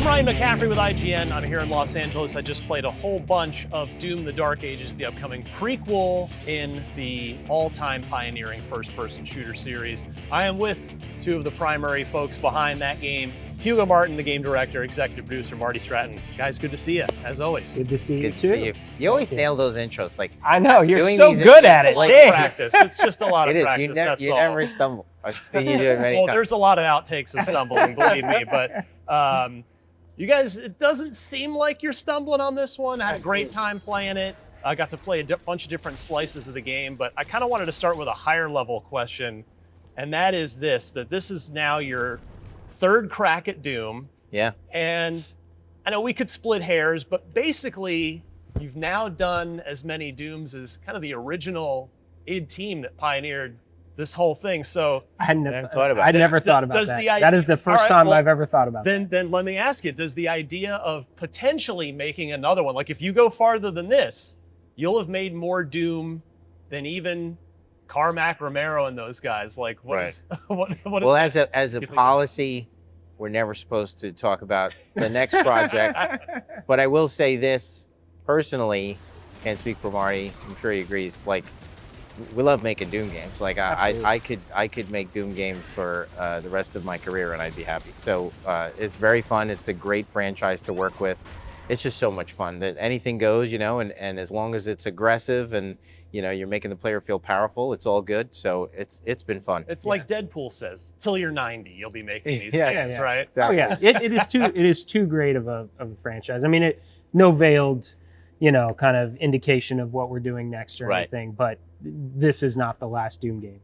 I'm Ryan McCaffrey with IGN. I'm here in Los Angeles. I just played a whole bunch of Doom: The Dark Ages, the upcoming prequel in the all-time pioneering first-person shooter series. I am with two of the primary folks behind that game, Hugo Martin, the game director, executive producer, Marty Stratton. Guys, good to see you, as always. Good to see you Good too. to see you. You always nail those intros. Like I know, you're doing so these good is at just it. like Dang. Practice. It's just a lot of it is. practice, that's You all. never stumble. You do it many Well, times. there's a lot of outtakes of stumbling, believe me. But you guys, it doesn't seem like you're stumbling on this one. I had a great time playing it. I got to play a bunch of different slices of the game, but I kind of wanted to start with a higher level question, and that is this, that this is now your third crack at Doom. Yeah. And I know we could split hairs, but basically you've now done as many Dooms as kind of the original id team that pioneered this whole thing. So I never thought about I that. never thought about Does that. the That is the first All right, time well, I've ever thought about that. then let me ask you, does the idea of potentially making another one, like if you go farther than this, you'll have made more Doom than even Carmack, Romero, and those guys. Like what Right. is what Well, is as a policy, we're never supposed to talk about the next project. But I will say this personally, can't speak for Marty. I'm sure he agrees. Like, we love making Doom games. Like I could make Doom games for the rest of my career and I'd be happy. So it's very fun. It's a great franchise to work with. It's just so much fun that anything goes, and as long as it's aggressive and you're making the player feel powerful, it's all good. So it's been fun. It's like Deadpool says, till you're 90, you'll be making these Yeah, games, yeah. right? Oh yeah, it is too great of a franchise. I mean, no veiled, kind of indication of what we're doing next or Right. anything. But this is not the last Doom game.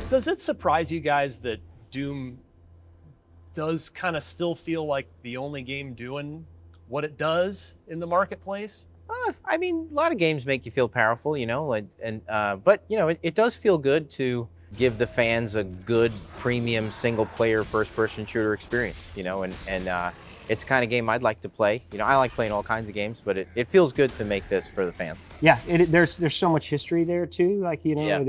Does it surprise you guys that Doom does kind of still feel like the only game doing what it does in the marketplace? I mean, a lot of games make you feel powerful, but it does feel good to give the fans a good premium single player first person shooter experience, and it's the kind of game I'd like to play. I like playing all kinds of games, but it feels good to make this for the fans. Yeah, there's so much history there too. Like Yeah.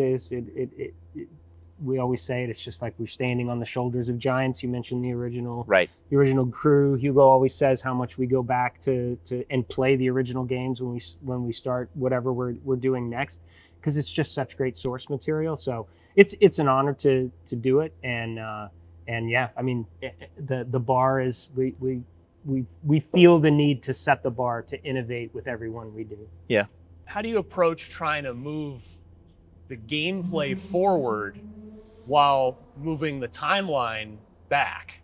we always say it. It's just like we're standing on the shoulders of giants. You mentioned the original, Right. the original crew. Hugo always says how much we go back to and play the original games when we start whatever we're doing next, because it's just such great source material. So it's an honor to do it, and yeah, I mean the bar is we feel the need to set the bar to innovate with everyone we do. Yeah. How do you approach trying to move the gameplay forward while moving the timeline back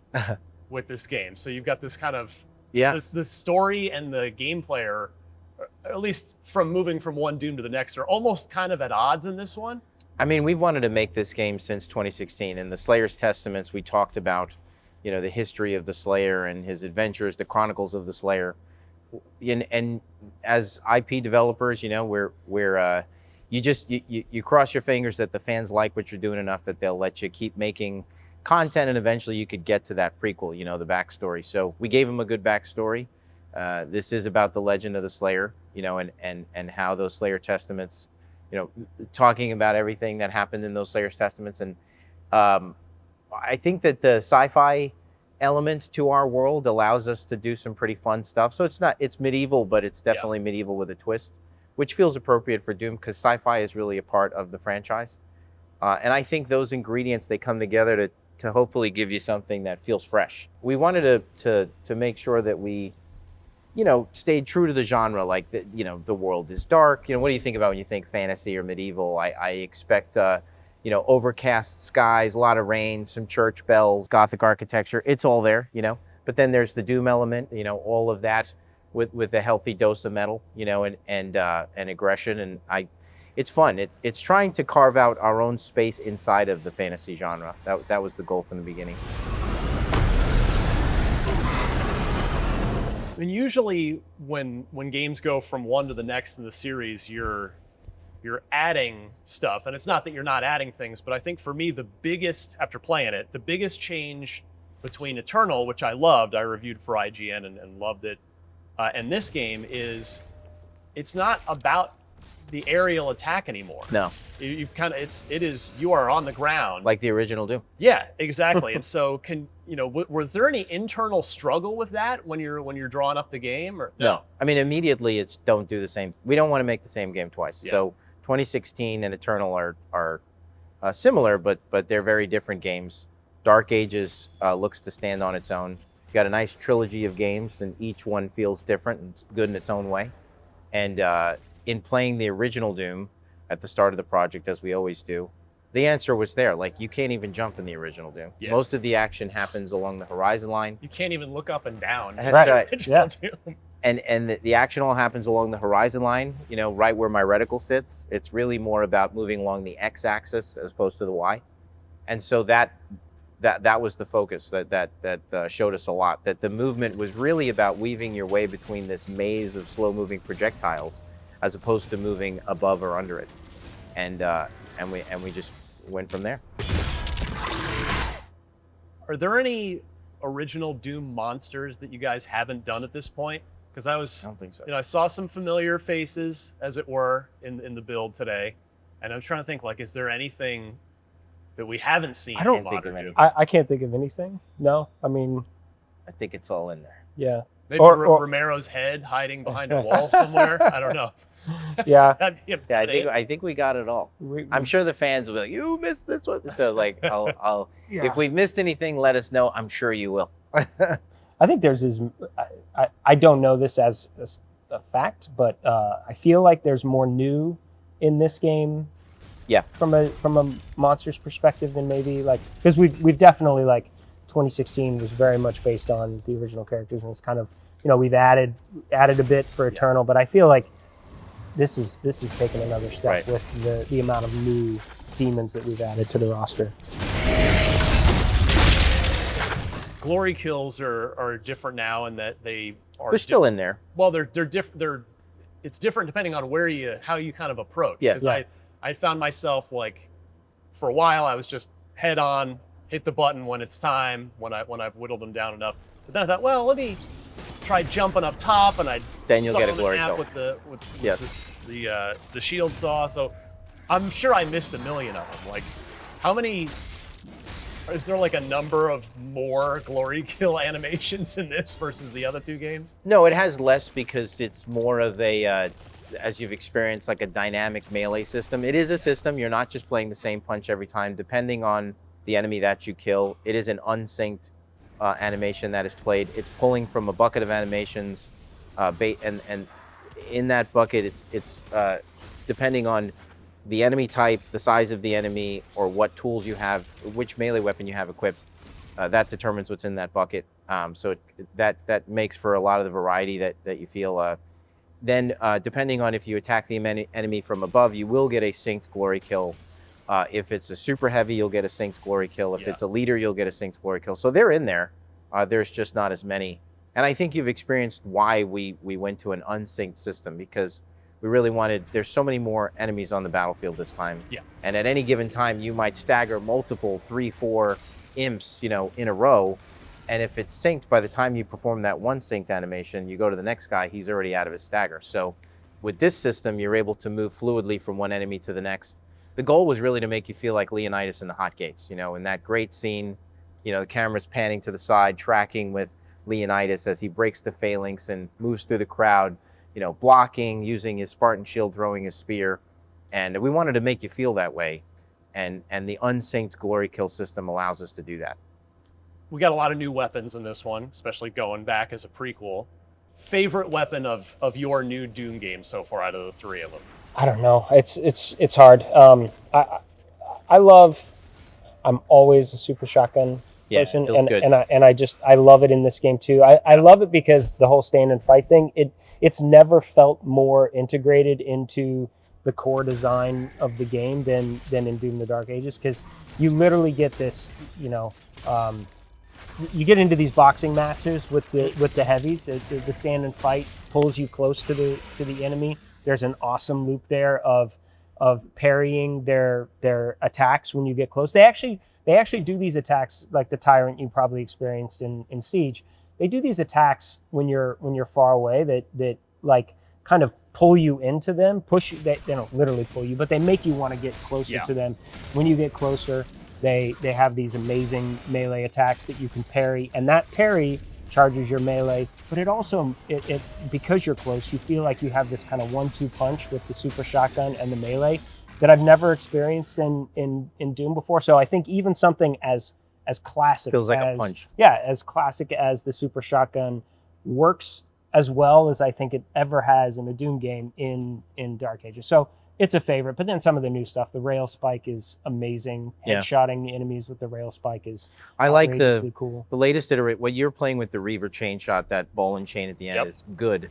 with this game? So you've got this kind of the story and the gameplay are, at least from moving from one Doom to the next, are almost kind of at odds in this one. I mean, we've wanted to make this game since 2016. In the Slayer's Testaments, we talked about, the history of the Slayer and his adventures, the chronicles of the Slayer. And as IP developers, you cross your fingers that the fans like what you're doing enough that they'll let you keep making content, and eventually you could get to that prequel, the backstory. So we gave him a good backstory. This is about the legend of the Slayer, and how those Slayer Testaments, talking about everything that happened in those Slayer's Testaments. And I think that the sci-fi element to our world allows us to do some pretty fun stuff. So it's medieval, but it's definitely medieval with a twist, which feels appropriate for Doom because sci-fi is really a part of the franchise. And I think those ingredients, they come together to hopefully give you something that feels fresh. We wanted to make sure that we, stayed true to the genre, like the world is dark. What do you think about when you think fantasy or medieval? I expect, overcast skies, a lot of rain, some church bells, Gothic architecture. It's all there, But then there's the Doom element, all of that with a healthy dose of metal, and aggression. And it's fun. It's trying to carve out our own space inside of the fantasy genre. That was the goal from the beginning. And usually when games go from one to the next in the series, you're adding stuff. And it's not that you're not adding things, but I think for me, after playing it, the biggest change between Eternal, which I loved, I reviewed for IGN and loved it, and this game is, it's not about the aerial attack anymore. No, You kind of you are on the ground. like the original Doom. Yeah, exactly. And so was there any internal struggle with that when you're drawing up the game or No. I mean, immediately it's don't do the same. We don't want to make the same game twice. Yeah. So 2016 and Eternal are similar, but they're very different games. Dark Ages looks to stand on its own. You've got a nice trilogy of games, and each one feels different and good in its own way. And in playing the original Doom at the start of the project, as we always do, the answer was there. Like, you can't even jump in the original Doom. Yeah. Most of the action happens along the horizon line. You can't even look up and down. That's right. Original Yeah. Doom. And the action all happens along the horizon line, right where my reticle sits. It's really more about moving along the x-axis as opposed to the y. And so that was the focus that showed us a lot, that the movement was really about weaving your way between this maze of slow-moving projectiles as opposed to moving above or under it. And we just went from there. Are there any original Doom monsters that you guys haven't done at this point? Because I don't think so. I saw some familiar faces, as it were, in the build today, and I'm trying to think, like, is there anything that we haven't seen? I don't in think modern of any. Doom? I can't think of anything. No, I mean, I think it's all in there. yeah, Maybe or- Romero's head hiding behind a wall somewhere. I don't know. yeah. That'd be a Yeah, bit- I think we got it all. We- I'm sure the fans will be like, "You missed this one." So like, I'll Yeah. if we've missed anything, let us know. I'm sure you will. I think there's this. I don't know this as a fact, but I feel like there's more new in this game. Yeah. From a monsters perspective than maybe like, because we've definitely, like, 2016 was very much based on the original characters, and it's kind of, we've added a bit for Eternal, but I feel like this is taking another step Right. with the amount of new demons that we've added to the roster. Glory kills are different now in that they are They're still in there. well, they're different. It's different depending on how you kind of approach. Yeah. 'Cause Yeah. I found myself, like, for a while I was just head on, hit the button when it's time, when I've whittled them down enough. But then I thought, well, let me try jumping up top, and Then you'll get a summon glory an app kill. with Yes. the shield saw. So I'm sure I missed a million of them. Like, how many? Is there like a number of more glory kill animations in this versus the other two games? No, it has less because it's more of a, as you've experienced, like a dynamic melee system. It is a system. You're not just playing the same punch every time. Depending on the enemy that you kill, it is an unsynced animation that is played. It's pulling from a bucket of animations, and in that bucket, it's depending on the enemy type, the size of the enemy, or what tools you have, which melee weapon you have equipped, that determines what's in that bucket. So that makes for a lot of the variety that you feel. Then, depending on if you attack the enemy from above, you will get a synced glory kill. If it's a super heavy, you'll get a synced glory kill. If it's a leader, you'll get a synced glory kill. So they're in there. There's just not as many. And I think you've experienced why we went to an unsynced system, because we really wanted, there's so many more enemies on the battlefield this time. Yeah. And at any given time, you might stagger multiple 3-4 imps, in a row. And if it's synced, by the time you perform that one synced animation, you go to the next guy, he's already out of his stagger. So with this system, you're able to move fluidly from one enemy to the next. The goal was really to make you feel like Leonidas in the Hot Gates, in that great scene, the camera's panning to the side, tracking with Leonidas as he breaks the phalanx and moves through the crowd, blocking, using his Spartan shield, throwing his spear. And we wanted to make you feel that way. And the unsynced glory kill system allows us to do that. We got a lot of new weapons in this one, especially going back as a prequel. Favorite weapon of your new Doom game so far out of the three of them? I don't know. It's hard. I'm always a super shotgun Yeah, person, feels good. I love it in this game too. I love it because the whole stand and fight thing, it's never felt more integrated into the core design of the game than in Doom: The Dark Ages, because you literally get this, you get into these boxing matches with the heavies. The stand and fight pulls you close to the enemy. There's an awesome loop there of parrying their attacks when you get close. They actually do these attacks like the Tyrant you probably experienced in Siege. They do these attacks when you're far away that like kind of pull you into them, push you. They don't literally pull you, but they make you want to get closer to them. When you get closer, they have these amazing melee attacks that you can parry, and that parry charges your melee. But it also, it because you're close, you feel like you have this kind of 1-2 punch with the super shotgun and the melee that I've never experienced in Doom before. So I think even something as classic Feels like as, a punch. Yeah, as classic as the super shotgun works as well as I think it ever has in a Doom game in Dark Ages. So it's a favorite. But then some of the new stuff, the rail spike is amazing. Headshotting the enemies with the rail spike is I like outrageously cool. the latest iteration. What you're playing with the Reaver chain shot, that ball and chain at the end is good,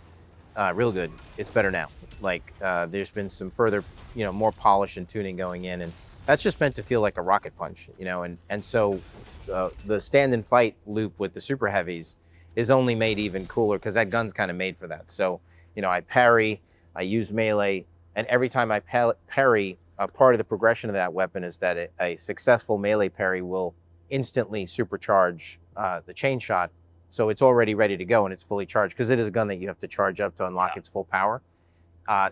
real good. It's better now. Like there's been some further, more polish and tuning going in, and that's just meant to feel like a rocket punch, and so the stand and fight loop with the super heavies is only made even cooler because that gun's kind of made for that. So I parry, I use melee, and every time I parry, part of the progression of that weapon is that a successful melee parry will instantly supercharge the chain shot, so it's already ready to go and it's fully charged because it is a gun that you have to charge up to unlock its full power.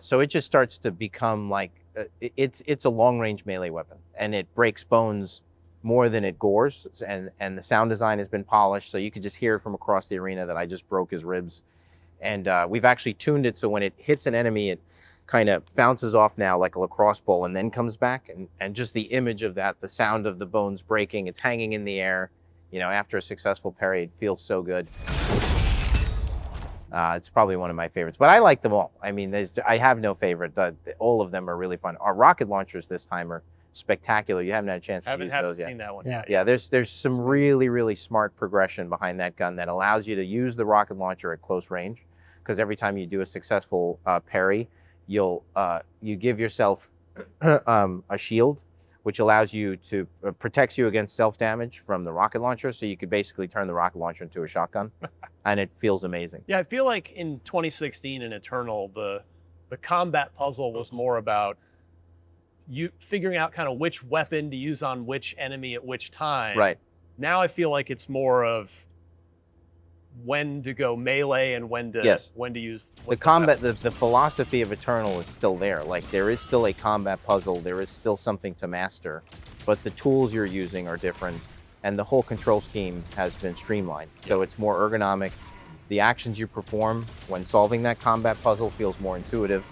So it just starts to become like it's a long-range melee weapon, and it breaks bones more than it gores, and the sound design has been polished, so you can just hear it from across the arena that I just broke his ribs. And we've actually tuned it so when it hits an enemy, it kind of bounces off now like a lacrosse ball and then comes back, and just the image of that, the sound of the bones breaking, it's hanging in the air, after a successful parry, it feels so good. It's probably one of my favorites, but I like them all. I mean, I have no favorite. All of them are really fun. Our rocket launchers this time are spectacular. You haven't had a chance to use those yet. Seen that one. Yeah, there's some really, really smart progression behind that gun that allows you to use the rocket launcher at close range, because every time you do a successful parry, you give yourself a shield, which allows you to protects you against self-damage from the rocket launcher. So you could basically turn the rocket launcher into a shotgun, and it feels amazing. Yeah, I feel like in 2016 in Eternal, the combat puzzle was more about you figuring out kind of which weapon to use on which enemy at which time. Right. Now I feel like it's more of when to go melee and when to use the combat. The philosophy of Eternal is still there. Like there is still a combat puzzle. There is still something to master, but the tools you're using are different, and the whole control scheme has been streamlined. So it's more ergonomic. The actions you perform when solving that combat puzzle feels more intuitive.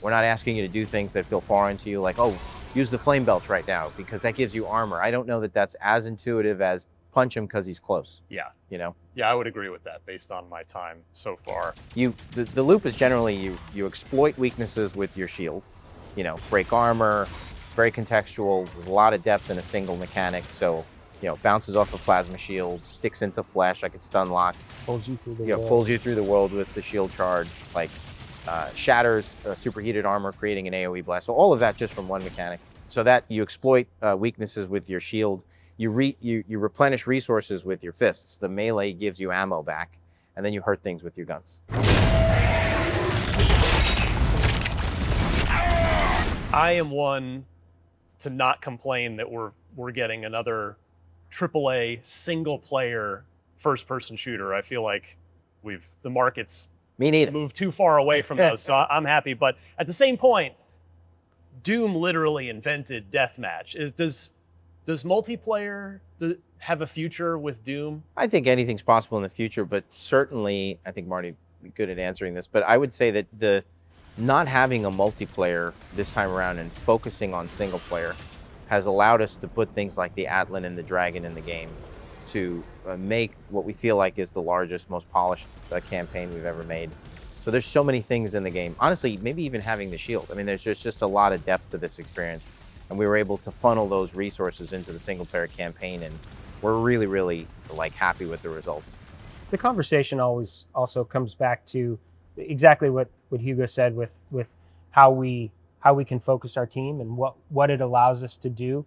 We're not asking you to do things that feel foreign to you, like, oh, use the flame belt right now because that gives you armor. I don't know that that's as intuitive as punch him because he's close. Yeah. Yeah, I would agree with that based on my time so far. The loop is generally you exploit weaknesses with your shield. Break armor. It's very contextual. There's a lot of depth in a single mechanic. So, bounces off a plasma shield, sticks into flesh like it's stun lock. Pulls you through the world. Pulls you through the world with the shield charge. Like shatters superheated armor, creating an AoE blast. So all of that just from one mechanic. So that you exploit weaknesses with your shield. You replenish resources with your fists. The melee gives you ammo back, and then you hurt things with your guns. I am one to not complain that we're getting another AAA single-player first-person shooter. I feel like the market's Me neither. moved too far away from those, so I'm happy. But at the same point, Doom literally invented deathmatch. Does multiplayer have a future with Doom? I think anything's possible in the future, but certainly, I think Marty would be good at answering this, but I would say that the not having a multiplayer this time around and focusing on single player has allowed us to put things like the Atlan and the Dragon in the game to make what we feel like is the largest, most polished campaign we've ever made. So there's so many things in the game. Honestly, maybe even having the shield. I mean, there's just a lot of depth to this experience. And we were able to funnel those resources into the single player campaign, and we're really, really happy with the results. The conversation always also comes back to exactly what Hugo said with how we can focus our team and what it allows us to do.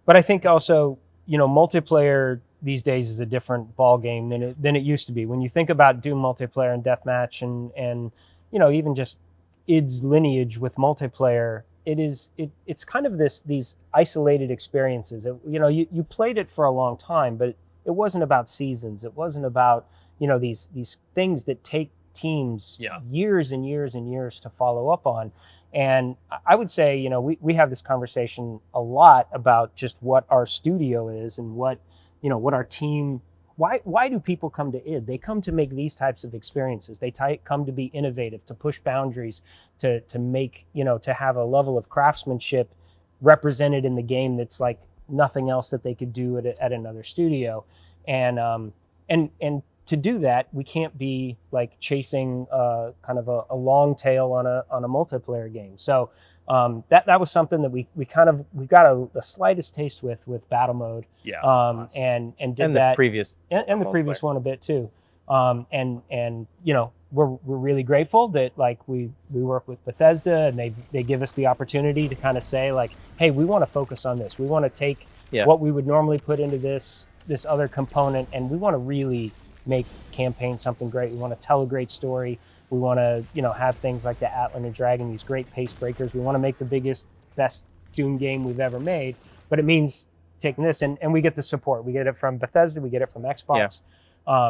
But I think also, multiplayer these days is a different ball game than it used to be. When you think about Doom multiplayer and deathmatch and even just id's lineage with multiplayer, it's kind of these isolated experiences. You played it for a long time, but it wasn't about seasons. It wasn't about these things that take teams Yeah. years and years and years to follow up on. And I would say, you know, we have this conversation a lot about just what our studio is and what, you know, what our team, why do people come to id? They come to make these types of experiences. They come to be innovative, to push boundaries, to make, you know, to have a level of craftsmanship represented in the game that's like nothing else that they could do at another studio. And to do that, we can't be like chasing kind of a long tail on a multiplayer game. So that was something that we got the slightest taste with battle mode. Yeah. And did And that the previous and the previous one a bit too. And you know, we're really grateful that like we work with Bethesda and they give us the opportunity to kind of say like, hey, we want to focus on this. We want to take what we would normally put into this other component, and we want to really make campaign something great. We want to tell a great story. We want to, you know, have things like the Atlan and Dragon, these great pace breakers. We want to make the biggest, best Doom game we've ever made. But it means taking this and we get the support. We get it from Bethesda. We get it from Xbox.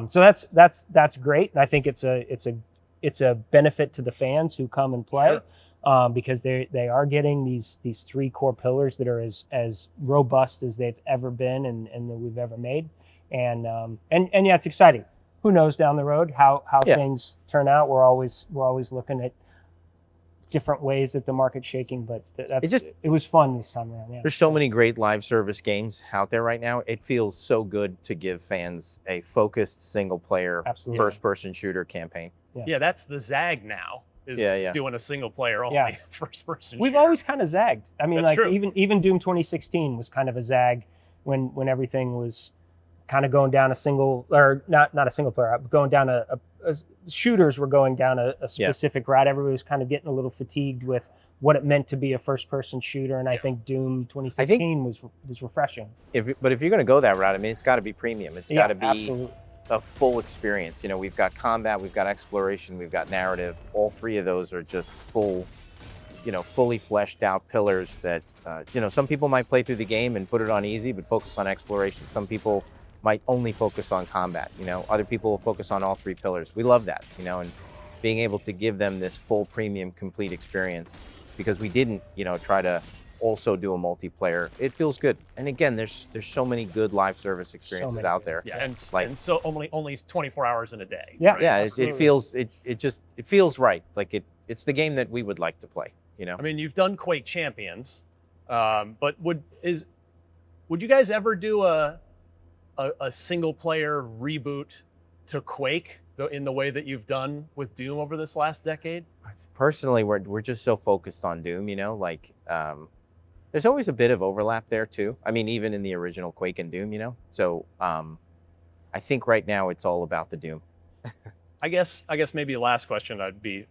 So that's great. And I think it's a benefit to the fans who come and play. Sure. Because they are getting these three core pillars that are as robust as they've ever been and that we've ever made. And yeah, it's exciting. Who knows down the road how things turn out? We're always looking at different ways that the market's shaking, but it was fun this time around. Yeah. There's so many great live service games out there right now. It feels so good to give fans a focused single player first person shooter campaign. Yeah, that's the ZAG now. Is doing a single player only first person. We've always kind of zagged. I mean, that's like true. even Doom 2016 was kind of a zag when everything was kind of going down a single, or not a single player, but going down a shooters were going down a specific route. Everybody was kind of getting a little fatigued with what it meant to be a first person shooter, and I think Doom 2016 was refreshing. But if you're going to go that route, I mean, it's got to be premium. It's got to be absolutely a full experience. You know, we've got combat, we've got exploration, we've got narrative. All three of those are just full, you know, fully fleshed out pillars that, you know, some people might play through the game and put it on easy, but focus on exploration. Some people might only focus on combat, you know, other people will focus on all three pillars. We love that, you know, and being able to give them this full premium complete experience, because we didn't, you know, try to also do a multiplayer. It feels good. And again, there's so many good live service experiences out there. Yeah, and so only 24 hours in a day. Yeah, right? Yeah, it feels right. Like it's the game that we would like to play, you know. I mean, you've done Quake Champions, but would you guys ever do a single player reboot to Quake in the way that you've done with Doom over this last decade? Personally, we're just so focused on Doom, you know, like there's always a bit of overlap there too. I mean, even in the original Quake and Doom, you know. So I think right now it's all about the Doom. I guess maybe the last question, it'd be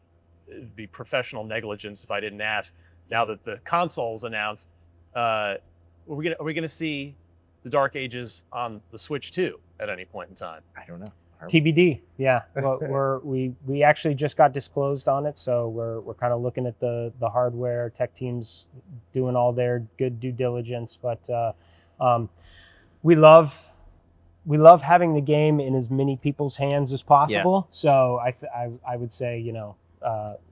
professional negligence if I didn't ask. Now that the console's announced, are we gonna see the Dark Ages on the Switch 2 at any point in time? I don't know. TBD. Yeah, well, we actually just got disclosed on it, so we're kind of looking at the hardware tech teams doing all their good due diligence, but we love having the game in as many people's hands as possible. So I would say, you know,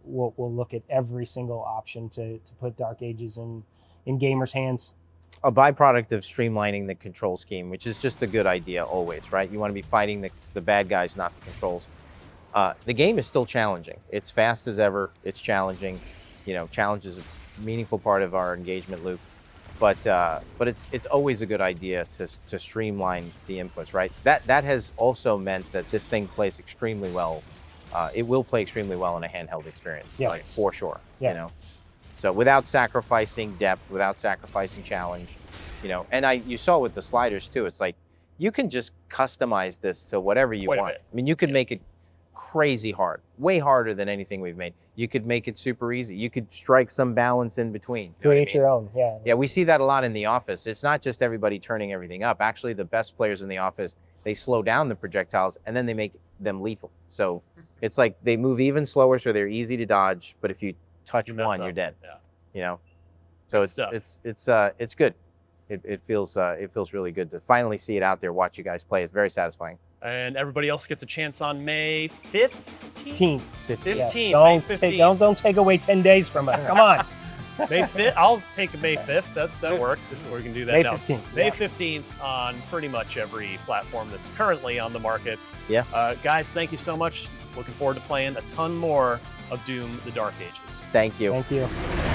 we'll look at every single option to put Dark Ages in gamers' hands. A byproduct of streamlining the control scheme, which is just a good idea always, right? You want to be fighting the bad guys, not the controls. The game is still challenging. It's fast as ever. It's challenging. You know, challenge is a meaningful part of our engagement loop. But it's always a good idea to streamline the inputs, right? That has also meant that this thing plays extremely well. It will play extremely well in a handheld experience, like, for sure. Yeah. You know. So without sacrificing depth, without sacrificing challenge, you know, and you saw with the sliders too, it's like, you can just customize this to whatever you want. I mean, you could make it crazy hard, way harder than anything we've made. You could make it super easy. You could strike some balance in between. Create your own, yeah. Yeah, we see that a lot in the office. It's not just everybody turning everything up. Actually, the best players in the office, they slow down the projectiles and then they make them lethal. So it's like they move even slower, so they're easy to dodge, but if you touch one, you're dead. Yeah. You know, so it's good. It feels really good to finally see it out there. Watch you guys play. It's very satisfying. And everybody else gets a chance on May 15th. 15th. 15th. May 15th. Don't take away 10 days from us. Come on. May 5th. I'll take May 5th. That works if we can do that May now. 15th. May yeah. 15th on pretty much every platform that's currently on the market. Yeah. Guys, thank you so much. Looking forward to playing a ton more of Doom: The Dark Ages. Thank you. Thank you.